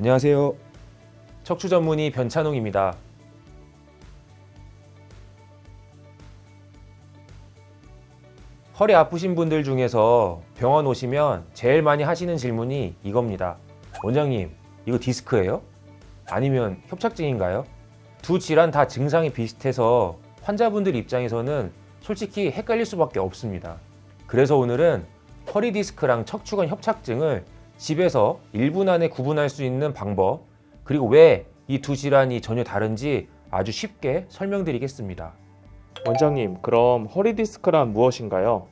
안녕하세요. 척추 전문의 변찬웅입니다. 허리 아프신 분들 중에서 병원 오시면 제일 많이 하시는 질문이 이겁니다. 원장님, 이거 디스크예요? 아니면 협착증인가요? 두 질환 다 증상이 비슷해서 환자분들 입장에서는 솔직히 헷갈릴 수밖에 없습니다. 그래서 오늘은 허리 디스크랑 척추관 협착증을 집에서 1분 안에 구분할 수 있는 방법, 그리고 왜 이 두 질환이 전혀 다른지 아주 쉽게 설명드리겠습니다. 원장님, 그럼 허리 디스크란 무엇인가요?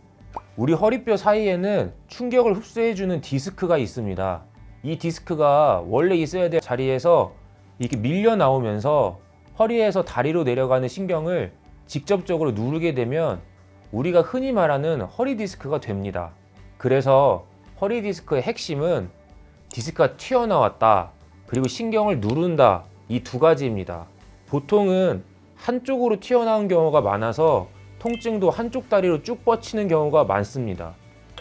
우리 허리뼈 사이에는 충격을 흡수해주는 디스크가 있습니다. 이 디스크가 원래 있어야 될 자리에서 이렇게 밀려 나오면서 허리에서 다리로 내려가는 신경을 직접적으로 누르게 되면 우리가 흔히 말하는 허리 디스크가 됩니다. 그래서 허리 디스크의 핵심은 디스크가 튀어나왔다, 그리고 신경을 누른다, 이 두 가지입니다. 보통은 한쪽으로 튀어나온 경우가 많아서 통증도 한쪽 다리로 쭉 뻗치는 경우가 많습니다.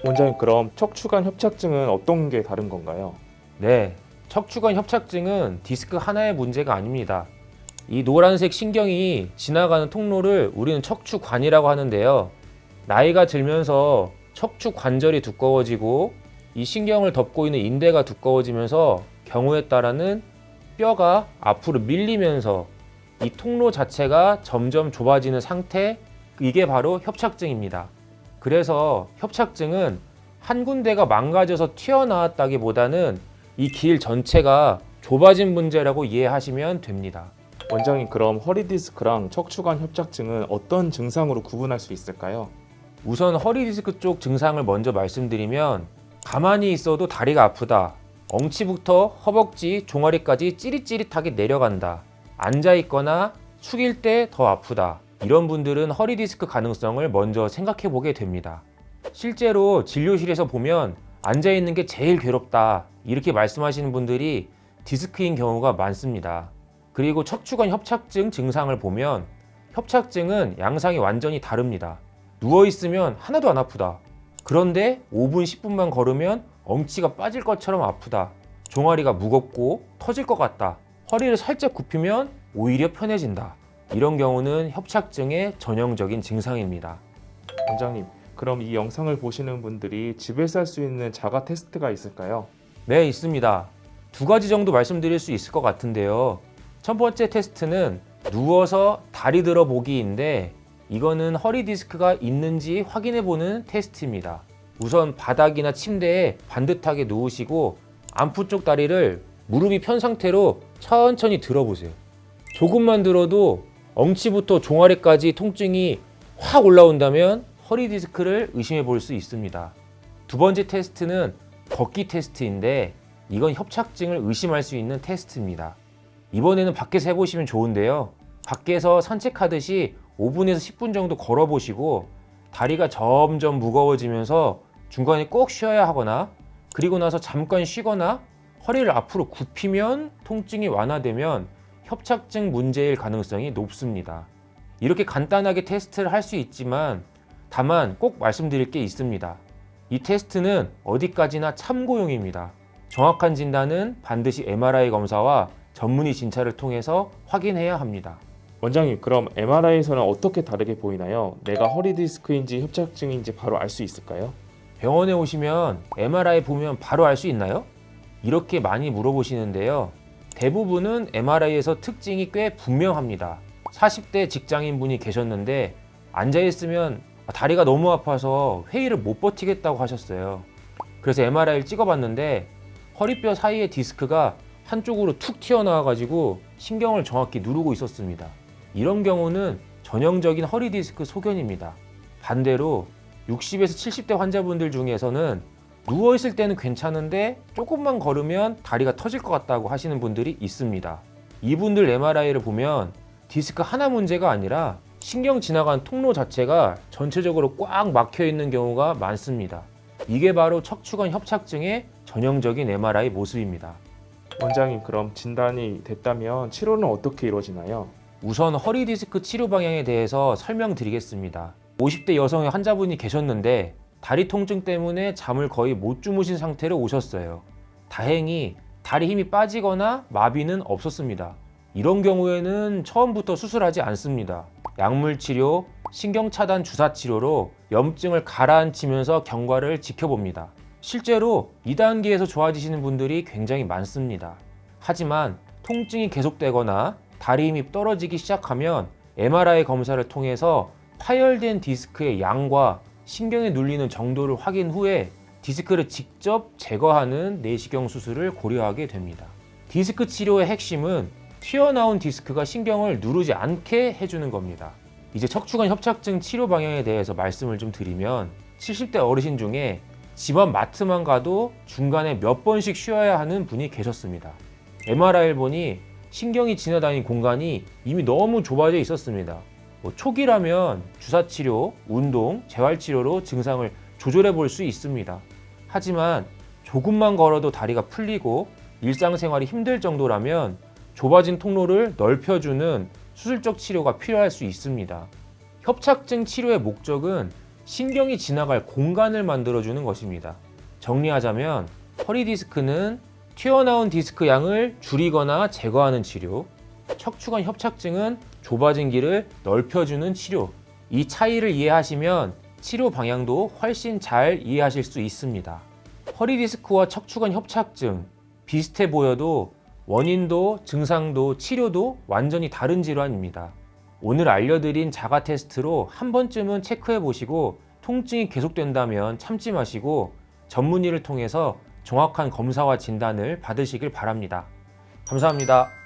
원장님, 그럼 척추관 협착증은 어떤 게 다른 건가요? 네, 척추관 협착증은 디스크 하나의 문제가 아닙니다. 이 노란색 신경이 지나가는 통로를 우리는 척추관이라고 하는데요. 나이가 들면서 척추 관절이 두꺼워지고 이 신경을 덮고 있는 인대가 두꺼워지면서 경우에 따라는 뼈가 앞으로 밀리면서 이 통로 자체가 점점 좁아지는 상태, 이게 바로 협착증입니다. 그래서 협착증은 한 군데가 망가져서 튀어나왔다기보다는 이 길 전체가 좁아진 문제라고 이해하시면 됩니다. 원장님, 그럼 허리 디스크랑 척추관 협착증은 어떤 증상으로 구분할 수 있을까요? 우선 허리 디스크 쪽 증상을 먼저 말씀드리면, 가만히 있어도 다리가 아프다, 엉치부터 허벅지, 종아리까지 찌릿찌릿하게 내려간다, 앉아있거나 숙일 때 더 아프다, 이런 분들은 허리 디스크 가능성을 먼저 생각해 보게 됩니다. 실제로 진료실에서 보면 앉아있는 게 제일 괴롭다, 이렇게 말씀하시는 분들이 디스크인 경우가 많습니다. 그리고 척추관 협착증 증상을 보면 협착증은 양상이 완전히 다릅니다. 누워있으면 하나도 안 아프다. 그런데 5분, 10분만 걸으면 엉치가 빠질 것처럼 아프다. 종아리가 무겁고 터질 것 같다. 허리를 살짝 굽히면 오히려 편해진다. 이런 경우는 협착증의 전형적인 증상입니다. 원장님, 그럼 이 영상을 보시는 분들이 집에서 할 수 있는 자가 테스트가 있을까요? 네, 있습니다. 두 가지 정도 말씀드릴 수 있을 것 같은데요. 첫 번째 테스트는 누워서 다리 들어 보기인데, 이거는 허리 디스크가 있는지 확인해 보는 테스트입니다. 우선 바닥이나 침대에 반듯하게 누우시고 안부 쪽 다리를 무릎이 편 상태로 천천히 들어보세요. 조금만 들어도 엉치부터 종아리까지 통증이 확 올라온다면 허리 디스크를 의심해 볼 수 있습니다. 두 번째 테스트는 걷기 테스트인데, 이건 협착증을 의심할 수 있는 테스트입니다. 이번에는 밖에서 해보시면 좋은데요. 밖에서 산책하듯이 5분에서 10분 정도 걸어보시고 다리가 점점 무거워지면서 중간에 꼭 쉬어야 하거나, 그리고 나서 잠깐 쉬거나 허리를 앞으로 굽히면 통증이 완화되면 협착증 문제일 가능성이 높습니다. 이렇게 간단하게 테스트를 할 수 있지만, 다만 꼭 말씀드릴 게 있습니다. 이 테스트는 어디까지나 참고용입니다. 정확한 진단은 반드시 MRI 검사와 전문의 진찰을 통해서 확인해야 합니다. 원장님, 그럼 MRI에서는 어떻게 다르게 보이나요? 내가 허리 디스크인지 협착증인지 바로 알 수 있을까요? 병원에 오시면 MRI 보면 바로 알 수 있나요? 이렇게 많이 물어보시는데요. 대부분은 MRI에서 특징이 꽤 분명합니다. 40대 직장인분이 계셨는데 앉아있으면 다리가 너무 아파서 회의를 못 버티겠다고 하셨어요. 그래서 MRI를 찍어봤는데 허리뼈 사이에 디스크가 한쪽으로 툭 튀어나와가지고 신경을 정확히 누르고 있었습니다. 이런 경우는 전형적인 허리 디스크 소견입니다. 반대로 60에서 70대 환자분들 중에서는 누워있을 때는 괜찮은데 조금만 걸으면 다리가 터질 것 같다고 하시는 분들이 있습니다. 이분들 MRI를 보면 디스크 하나 문제가 아니라 신경 지나간 통로 자체가 전체적으로 꽉 막혀 있는 경우가 많습니다. 이게 바로 척추관 협착증의 전형적인 MRI 모습입니다. 원장님, 그럼 진단이 됐다면 치료는 어떻게 이루어지나요? 우선 허리 디스크 치료 방향에 대해서 설명드리겠습니다. 50대 여성의 환자분이 계셨는데 다리 통증 때문에 잠을 거의 못 주무신 상태로 오셨어요. 다행히 다리 힘이 빠지거나 마비는 없었습니다. 이런 경우에는 처음부터 수술하지 않습니다. 약물 치료, 신경 차단 주사 치료로 염증을 가라앉히면서 경과를 지켜봅니다. 실제로 2단계에서 좋아지시는 분들이 굉장히 많습니다. 하지만 통증이 계속되거나 다리 힘이 떨어지기 시작하면 MRI 검사를 통해서 파열된 디스크의 양과 신경에 눌리는 정도를 확인 후에 디스크를 직접 제거하는 내시경 수술을 고려하게 됩니다. 디스크 치료의 핵심은 튀어나온 디스크가 신경을 누르지 않게 해주는 겁니다. 이제 척추관 협착증 치료 방향에 대해서 말씀을 좀 드리면 70대 어르신 중에 집안 마트만 가도 중간에 몇 번씩 쉬어야 하는 분이 계셨습니다. MRI를 보니 신경이 지나다닌 공간이 이미 너무 좁아져 있었습니다. 초기라면 주사치료, 운동, 재활치료로 증상을 조절해 볼 수 있습니다. 하지만 조금만 걸어도 다리가 풀리고 일상생활이 힘들 정도라면 좁아진 통로를 넓혀주는 수술적 치료가 필요할 수 있습니다. 협착증 치료의 목적은 신경이 지나갈 공간을 만들어주는 것입니다. 정리하자면 허리 디스크는 튀어나온 디스크 양을 줄이거나 제거하는 치료, 척추관 협착증은 좁아진 길을 넓혀주는 치료. 이 차이를 이해하시면 치료 방향도 훨씬 잘 이해하실 수 있습니다. 허리 디스크와 척추관 협착증 비슷해 보여도 원인도 증상도 치료도 완전히 다른 질환입니다. 오늘 알려드린 자가 테스트로 한 번쯤은 체크해 보시고 통증이 계속된다면 참지 마시고 전문의를 통해서 정확한 검사와 진단을 받으시길 바랍니다. 감사합니다.